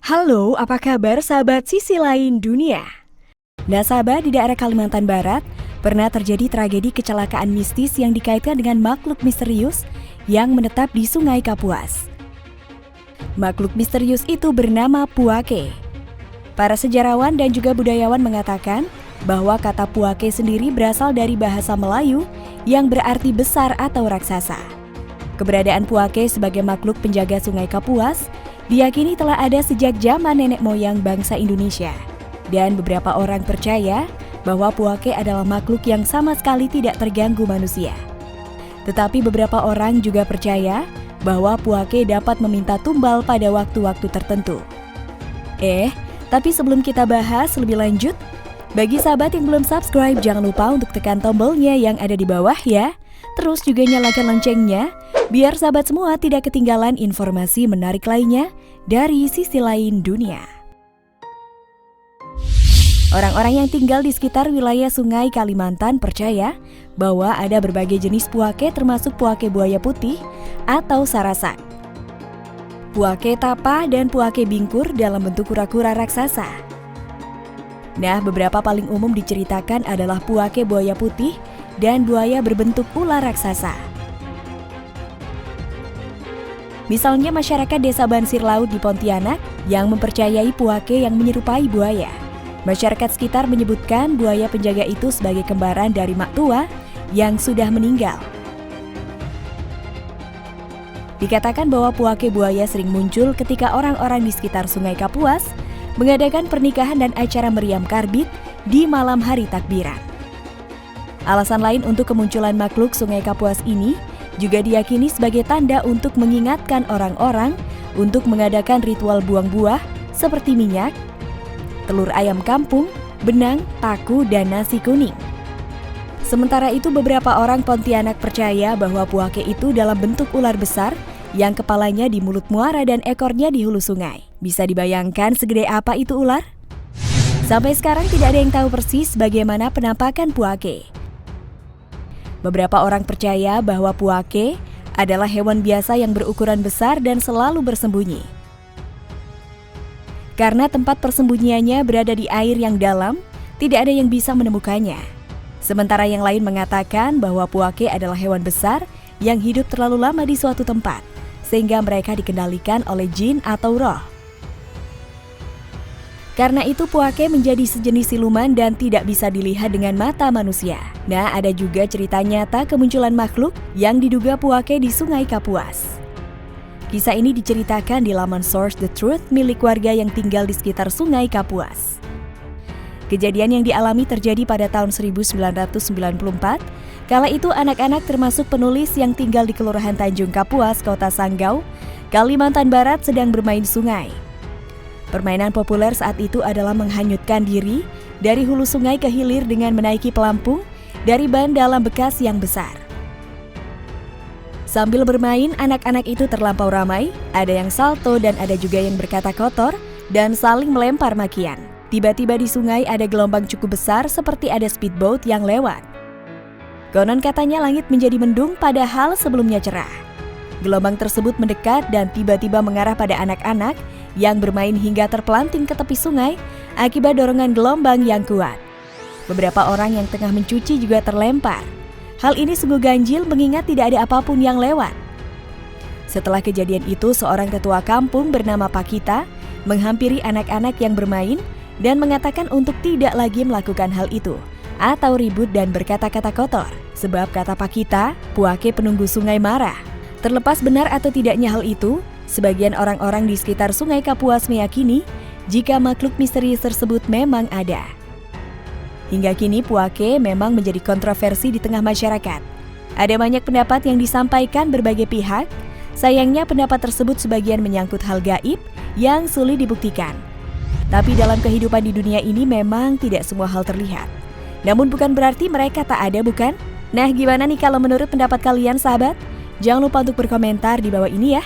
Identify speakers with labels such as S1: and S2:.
S1: Halo, apa kabar sahabat sisi lain dunia? Nah sahabat, di daerah Kalimantan Barat, pernah terjadi tragedi kecelakaan mistis yang dikaitkan dengan makhluk misterius yang menetap di Sungai Kapuas. Makhluk misterius itu bernama Puake. Para sejarawan dan juga budayawan mengatakan bahwa kata Puake sendiri berasal dari bahasa Melayu yang berarti besar atau raksasa. Keberadaan Puake sebagai makhluk penjaga Sungai Kapuas diyakini telah ada sejak zaman nenek moyang bangsa Indonesia. Dan beberapa orang percaya bahwa Puake adalah makhluk yang sama sekali tidak terganggu manusia. Tetapi beberapa orang juga percaya bahwa Puake dapat meminta tumbal pada waktu-waktu tertentu. Tapi sebelum kita bahas lebih lanjut, bagi sahabat yang belum subscribe, jangan lupa untuk tekan tombolnya yang ada di bawah ya. Terus juga nyalakan loncengnya, biar sahabat semua tidak ketinggalan informasi menarik lainnya dari sisi lain dunia. Orang-orang yang tinggal di sekitar wilayah Sungai Kalimantan percaya bahwa ada berbagai jenis Puake termasuk Puake buaya putih atau sarasak, Puake tapa, dan Puake bingkur dalam bentuk kura-kura raksasa. Nah, beberapa paling umum diceritakan adalah Puake buaya putih dan buaya berbentuk ular raksasa. Misalnya masyarakat desa Bansir Laut di Pontianak yang mempercayai Puake yang menyerupai buaya. Masyarakat sekitar menyebutkan buaya penjaga itu sebagai kembaran dari mak tua yang sudah meninggal. Dikatakan bahwa Puake buaya sering muncul ketika orang-orang di sekitar Sungai Kapuas mengadakan pernikahan dan acara meriam karbit di malam hari takbiran. Alasan lain untuk kemunculan makhluk Sungai Kapuas ini juga diyakini sebagai tanda untuk mengingatkan orang-orang untuk mengadakan ritual buang buah seperti minyak, telur ayam kampung, benang, taku, dan nasi kuning. Sementara itu beberapa orang Pontianak percaya bahwa Puake itu dalam bentuk ular besar yang kepalanya di mulut muara dan ekornya di hulu sungai. Bisa dibayangkan segede apa itu ular? Sampai sekarang tidak ada yang tahu persis bagaimana penampakan Puake. Beberapa orang percaya bahwa Puake adalah hewan biasa yang berukuran besar dan selalu bersembunyi. Karena tempat persembunyiannya berada di air yang dalam, tidak ada yang bisa menemukannya. Sementara yang lain mengatakan bahwa Puake adalah hewan besar yang hidup terlalu lama di suatu tempat, sehingga mereka dikendalikan oleh jin atau roh. Karena itu Puake menjadi sejenis siluman dan tidak bisa dilihat dengan mata manusia. Nah, ada juga cerita nyata kemunculan makhluk yang diduga Puake di Sungai Kapuas. Kisah ini diceritakan di laman Source the Truth milik warga yang tinggal di sekitar Sungai Kapuas. Kejadian yang dialami terjadi pada tahun 1994. Kala itu anak-anak termasuk penulis yang tinggal di Kelurahan Tanjung Kapuas, Kota Sanggau, Kalimantan Barat sedang bermain sungai. Permainan populer saat itu adalah menghanyutkan diri dari hulu sungai ke hilir dengan menaiki pelampung dari ban dalam bekas yang besar. Sambil bermain, anak-anak itu terlampau ramai, ada yang salto dan ada juga yang berkata kotor dan saling melempar makian. Tiba-tiba di sungai ada gelombang cukup besar seperti ada speedboat yang lewat. Konon katanya langit menjadi mendung padahal sebelumnya cerah. Gelombang tersebut mendekat dan tiba-tiba mengarah pada anak-anak yang bermain hingga terpelanting ke tepi sungai akibat dorongan gelombang yang kuat. Beberapa orang yang tengah mencuci juga terlempar. Hal ini sungguh ganjil mengingat tidak ada apapun yang lewat. Setelah kejadian itu, seorang tetua kampung bernama Pakita menghampiri anak-anak yang bermain dan mengatakan untuk tidak lagi melakukan hal itu atau ribut dan berkata-kata kotor. Sebab kata Pakita, Puake penunggu sungai marah. Terlepas benar atau tidaknya hal itu, sebagian orang-orang di sekitar Sungai Kapuas meyakini jika makhluk misterius tersebut memang ada. Hingga kini Puake memang menjadi kontroversi di tengah masyarakat. Ada banyak pendapat yang disampaikan berbagai pihak. Sayangnya pendapat tersebut sebagian menyangkut hal gaib yang sulit dibuktikan. Tapi dalam kehidupan di dunia ini memang tidak semua hal terlihat. Namun bukan berarti mereka tak ada, bukan? Nah, gimana nih kalau menurut pendapat kalian sahabat? Jangan lupa untuk berkomentar di bawah ini ya.